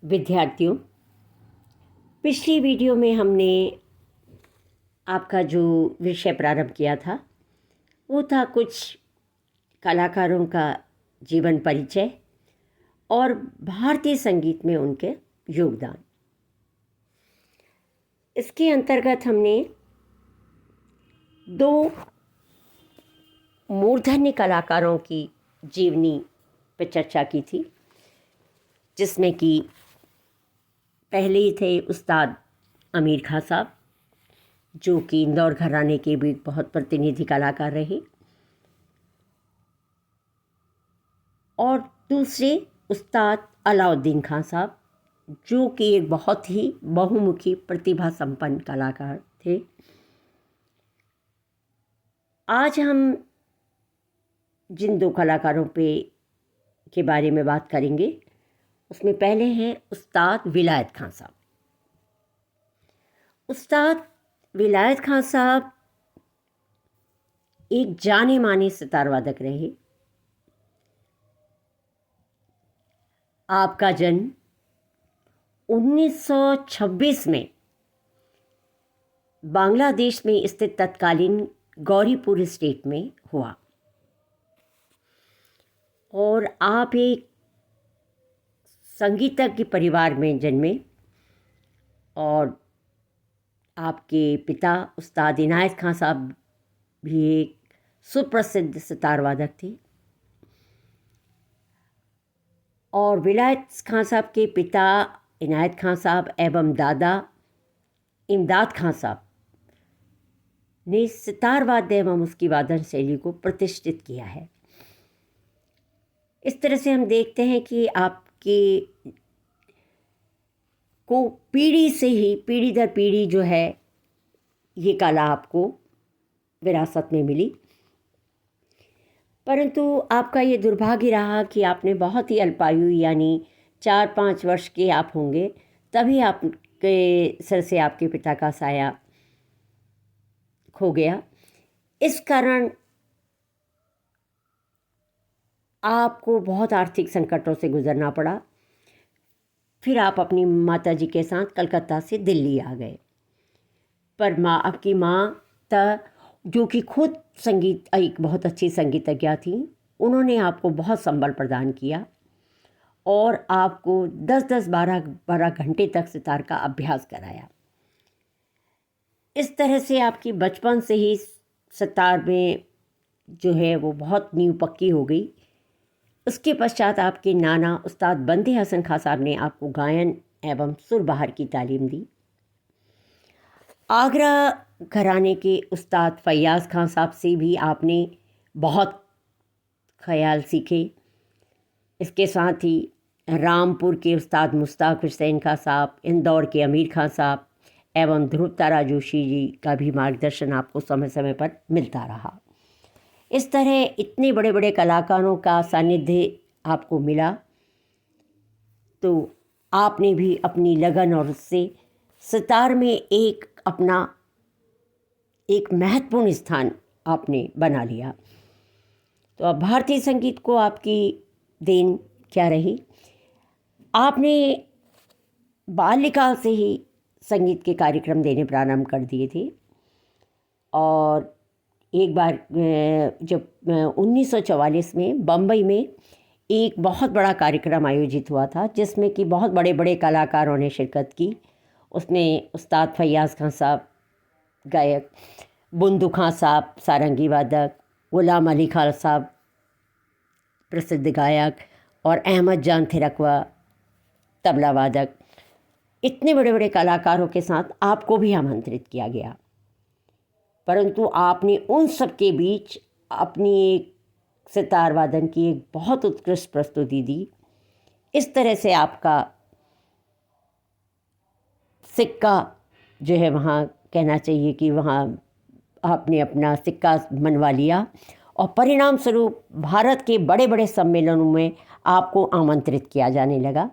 विद्यार्थियों, पिछली वीडियो में हमने आपका जो विषय प्रारंभ किया था वो था कुछ कलाकारों का जीवन परिचय और भारतीय संगीत में उनके योगदान। इसके अंतर्गत हमने दो मूर्धन्य कलाकारों की जीवनी पर चर्चा की थी, जिसमें कि पहले ही थे उस्ताद अमीर खां साहब, जो कि इंदौर घराने के भी बहुत प्रतिनिधि कलाकार रहे, और दूसरे उस्ताद अलाउद्दीन खां साहब, जो कि एक बहुत ही बहुमुखी प्रतिभा संपन्न कलाकार थे। आज हम जिन दो कलाकारों के बारे में बात करेंगे, उसमें पहले हैं उस्ताद विलायत खां साहब। उस्ताद विलायत खां साहब एक जाने माने सितार वादक रहे। आपका जन्म 1926 में बांग्लादेश में स्थित तत्कालीन गौरीपुर स्टेट में हुआ और आप एक संगीतज्ञ परिवार में जन्मे और आपके पिता उस्ताद इनायत खां साहब भी एक सुप्रसिद्ध सितार वादक थे और विलायत खां साहब के पिता इनायत खां साहब एवं दादा इमदाद खां साहब ने सितार वाद्य एवं उसकी वादन शैली को प्रतिष्ठित किया है। इस तरह से हम देखते हैं कि आपके को पीढ़ी से ही पीढ़ी दर पीढ़ी जो है ये कला आपको विरासत में मिली, परंतु आपका ये दुर्भाग्य रहा कि आपने बहुत ही अल्पायु यानी 4-5 वर्ष के आप होंगे तभी आपके सर से आपके पिता का साया खो गया। इस कारण आपको बहुत आर्थिक संकटों से गुजरना पड़ा। फिर आप अपनी माताजी के साथ कलकत्ता से दिल्ली आ गए, पर आपकी माँ जो कि खुद एक बहुत अच्छी संगीतज्ञा थी, उन्होंने आपको बहुत संबल प्रदान किया और आपको 10-10, 12-12 घंटे तक सितार का अभ्यास कराया। इस तरह से आपकी बचपन से ही सितार में जो है वो बहुत नींव पक्की हो गई। उसके पश्चात आपके नाना उस्ताद बंदे हसन खां साहब ने आपको गायन एवं सुर बहार की तालीम दी। आगरा घराने के उस्ताद फैयाज़ खां साहब से भी आपने बहुत ख्याल सीखे। इसके साथ ही रामपुर के उस्ताद मुश्ताक हुसैन खां साहब, इंदौर के अमीर खां साहब एवं ध्रुव तारा जोशी जी का भी मार्गदर्शन आपको समय समय पर मिलता रहा। इस तरह इतने बड़े बड़े कलाकारों का सानिध्य आपको मिला, तो आपने भी अपनी लगन और उससे सितार में अपना एक महत्वपूर्ण स्थान आपने बना लिया। तो अब भारतीय संगीत को आपकी देन क्या रही? आपने बाल्यकाल से ही संगीत के कार्यक्रम देने प्रारंभ कर दिए थे और एक बार जब 1944 में बम्बई में एक बहुत बड़ा कार्यक्रम आयोजित हुआ था, जिसमें कि बहुत बड़े बड़े कलाकारों ने शिरकत की। उसमें उस्ताद फैयाज़ खां साहब गायक, बुंदू खां साहब सारंगी वादक, गुलाम अली खान साहब प्रसिद्ध गायक और अहमद जान थिरकवा तबला वादक, इतने बड़े बड़े कलाकारों के साथ आपको भी आमंत्रित किया गया, परंतु आपने उन सब के बीच अपनी एक सितार वादन की एक बहुत उत्कृष्ट प्रस्तुति दी। इस तरह से आपका सिक्का जो है, वहाँ कहना चाहिए कि वहाँ आपने अपना सिक्का मनवा लिया और परिणाम स्वरूप भारत के बड़े बड़े सम्मेलनों में आपको आमंत्रित किया जाने लगा।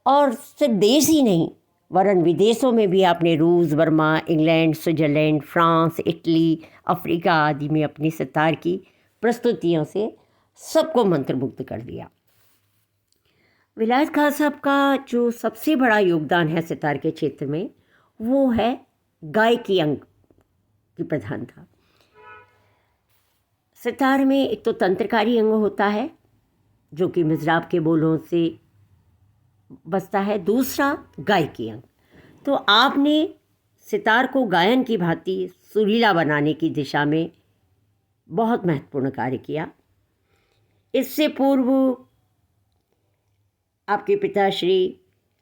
और सिर्फ देश ही नहीं वरन विदेशों में भी आपने रूस, Burma, England, Switzerland, France, Italy, Africa आदि में अपनी सितार की प्रस्तुतियों से सबको मंत्रमुग्ध कर दिया। विलायत खान साहब का जो सबसे बड़ा योगदान है सितार के क्षेत्र में, वो है गायकी अंग की प्रधानता। सितार में एक तो तंत्रकारी अंग होता है जो कि मिज़राब के बोलों से बजता है, दूसरा गायकी अंग। तो आपने सितार को गायन की भांति सुरीला बनाने की दिशा में बहुत महत्वपूर्ण कार्य किया। इससे पूर्व आपके पिताश्री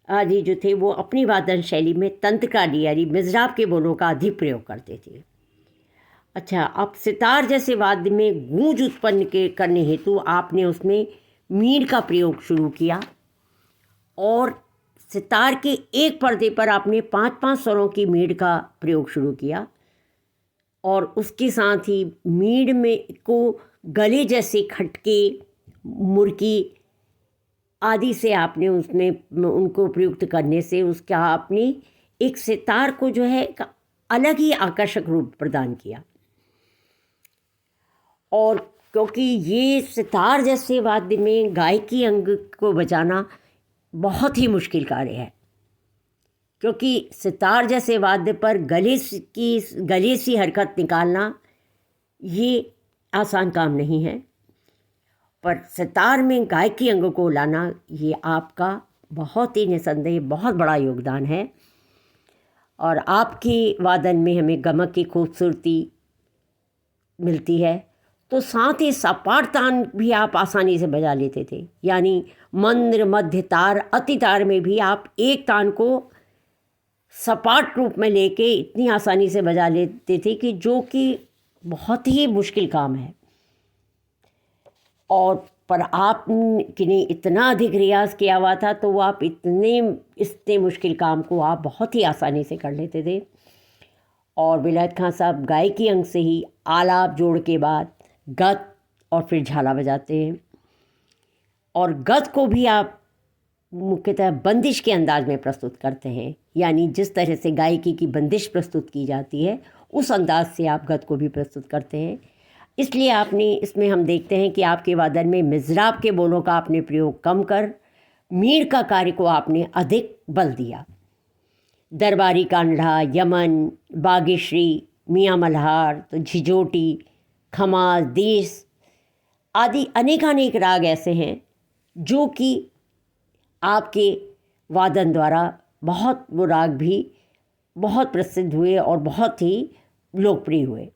आदि जो थे वो अपनी वादन शैली में तंत्रकारी यानी मिज़राब के बोलों का अधिक प्रयोग करते थे। अच्छा, अब सितार जैसे वाद्य में गूंज उत्पन्न करने हेतु आपने उसमें मींड़ का प्रयोग शुरू किया और सितार के एक पर्दे पर आपने 5-5 स्वरों की मींड़ का प्रयोग शुरू किया और उसके साथ ही मींड़ में को गले जैसे खटके, मुर्की आदि से आपने उसमें उनको प्रयुक्त करने से उसका आपने एक सितार को जो है एक अलग ही आकर्षक रूप प्रदान किया। और क्योंकि ये सितार जैसे वाद्य में गायकी अंग को बजाना बहुत ही मुश्किल कार्य है, क्योंकि सितार जैसे वाद्य पर गले सी हरकत निकालना ये आसान काम नहीं है, पर सितार में गायकी अंग को लाना ये आपका बहुत ही निसंदेह बहुत बड़ा योगदान है। और आपके वादन में हमें गमक की खूबसूरती मिलती है, तो साथ ही सपाट तान भी आप आसानी से बजा लेते थे, यानी मंद्र, मध्य तार, अति तार में भी आप एक तान को सपाट रूप में लेके इतनी आसानी से बजा लेते थे कि जो कि बहुत ही मुश्किल काम है। और पर आपने इतना अधिक रियाज़ किया हुआ था तो वो आप इतने मुश्किल काम को आप बहुत ही आसानी से कर लेते थे। और विलायत खान साहब गायकी अंग से ही आलाप जोड़ के बाद गत और फिर झाला बजाते हैं, और गत को भी आप मुख्यतः बंदिश के अंदाज में प्रस्तुत करते हैं, यानी जिस तरह से गायकी की बंदिश प्रस्तुत की जाती है उस अंदाज से आप गत को भी प्रस्तुत करते हैं। इसलिए आपने इसमें हम देखते हैं कि आपके वादन में मिज़राब के बोलों का आपने प्रयोग कम कर मींड़ का कार्य को आपने अधिक बल दिया। दरबारी कांढ़ा, यमन, बागेश्री, मियाँ मल्हार, तो झिझोटी, खमास, देस आदि अनेकानेक राग ऐसे हैं जो कि आपके वादन द्वारा बहुत वो राग भी बहुत प्रसिद्ध हुए और बहुत ही लोकप्रिय हुए।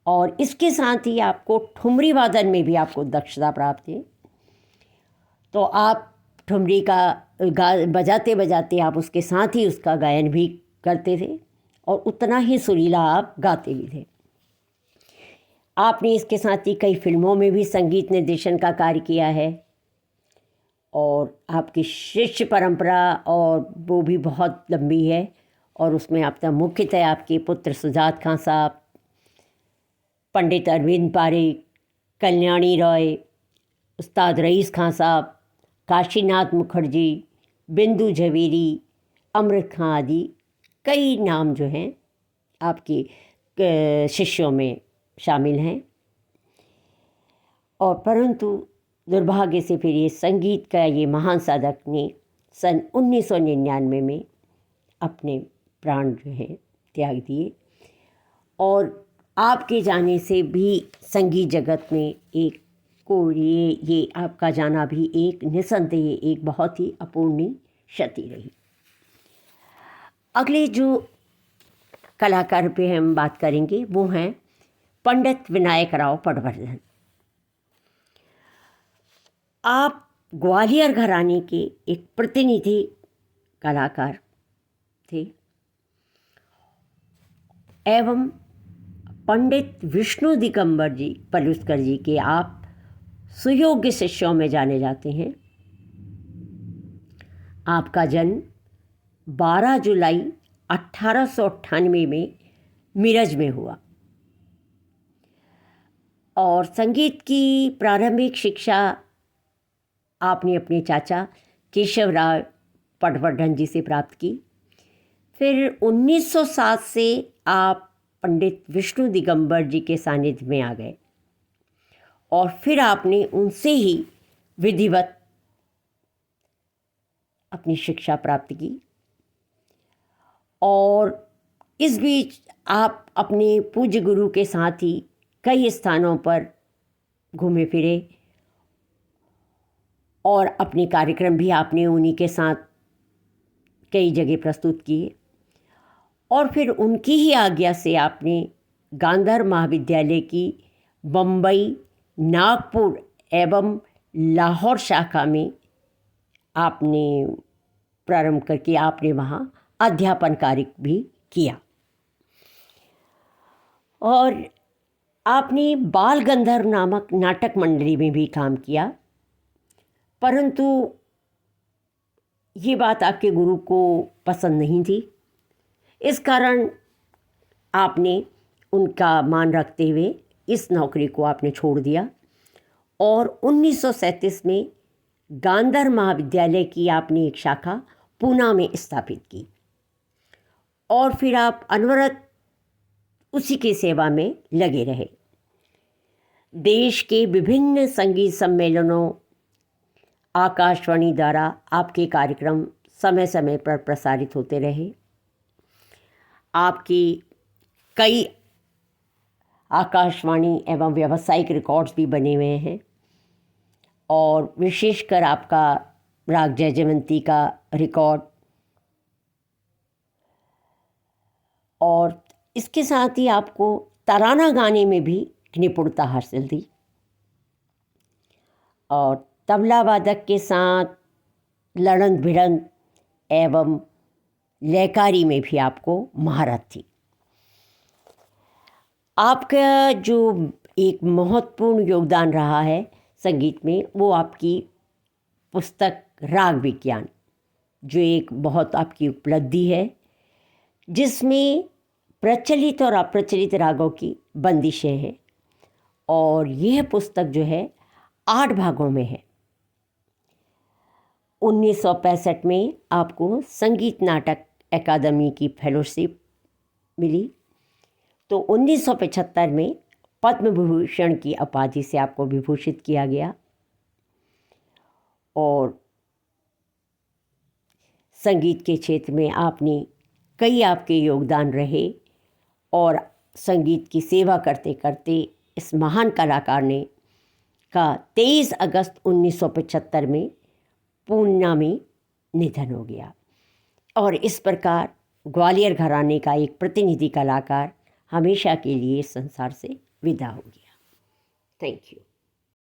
और इसके साथ ही आपको ठुमरी वादन में भी आपको दक्षता प्राप्त है, तो आप ठुमरी का बजाते बजाते आप उसके साथ ही उसका गायन भी करते थे और उतना ही सुरीला आप गाते भी थे। आपने इसके साथ ही कई फिल्मों में भी संगीत निर्देशन का कार्य किया है और आपकी शिष्य परंपरा और वो भी बहुत लंबी है, और उसमें आपका मुख्यतः आपके पुत्र सुजात खान साहब, पंडित अरविंद पारेख, कल्याणी रॉय, उस्ताद रईस खान साहब, काशीनाथ मुखर्जी, बिंदु झवेरी, अमृत खां आदि कई नाम जो हैं आपके शिष्यों में शामिल हैं। और परंतु दुर्भाग्य से फिर ये संगीत का ये महान साधक ने सन 1999 में अपने प्राण जो हैं त्याग दिए, और आपके जाने से भी संगीत जगत में एक को ये आपका जाना भी एक निसंदेह एक बहुत ही अपूर्णीय क्षति रही। अगले जो कलाकार पे हम बात करेंगे वो हैं पंडित विनायक राव पटवर्धन। आप ग्वालियर घराने के एक प्रतिनिधि कलाकार थे एवं पंडित विष्णु दिगंबर जी पलुस्कर जी के आप सुयोग्य शिष्यों में जाने जाते हैं। आपका जन्म 12 जुलाई 1898 में मिरज में हुआ और संगीत की प्रारंभिक शिक्षा आपने अपने चाचा केशवराव पटवर्धन जी से प्राप्त की। फिर 1907 से आप पंडित विष्णु दिगंबर जी के सानिध्य में आ गए और फिर आपने उनसे ही विधिवत अपनी शिक्षा प्राप्त की और इस बीच आप अपने पूज्य गुरु के साथ ही कई स्थानों पर घूमे फिरे और अपने कार्यक्रम भी आपने उन्हीं के साथ कई जगह प्रस्तुत किए और फिर उनकी ही आज्ञा से आपने गांधर महाविद्यालय की बम्बई, नागपुर एवं लाहौर शाखा में आपने प्रारंभ करके आपने वहाँ अध्यापन कार्य भी किया और आपने बाल गंधर्व नामक नाटक मंडली में भी काम किया, परंतु ये बात आपके गुरु को पसंद नहीं थी। इस कारण आपने उनका मान रखते हुए इस नौकरी को आपने छोड़ दिया और 1937 में गांधर महाविद्यालय की आपने एक शाखा पूना में स्थापित की और फिर आप अनवरत उसी की सेवा में लगे रहे। देश के विभिन्न संगीत सम्मेलनों, आकाशवाणी द्वारा आपके कार्यक्रम समय समय पर प्रसारित होते रहे। आपकी कई आकाशवाणी एवं व्यावसायिक रिकॉर्ड्स भी बने हुए हैं और विशेषकर आपका राग जयजयवंती का रिकॉर्ड और इसके साथ ही आपको तराना गाने में भी निपुणता हासिल थी और तबला वादक के साथ लड़न भिड़न एवं लयकारी में भी आपको महारत थी। आपका जो एक महत्वपूर्ण योगदान रहा है संगीत में वो आपकी पुस्तक राग विज्ञान, जो एक बहुत आपकी उपलब्धि है, जिसमें प्रचलित और अप्रचलित रागों की बंदिशें हैं और यह पुस्तक जो है 8 भागों में है। 1965 में आपको संगीत नाटक अकादमी की फेलोशिप मिली, तो 1975 में पद्म विभूषण की उपाधि से आपको विभूषित किया गया और संगीत के क्षेत्र में आपने कई आपके योगदान रहे और संगीत की सेवा करते करते इस महान कलाकार ने का 23 अगस्त 1975 में पूना में निधन हो गया और इस प्रकार ग्वालियर घराने का एक प्रतिनिधि कलाकार हमेशा के लिए संसार से विदा हो गया। Thank you.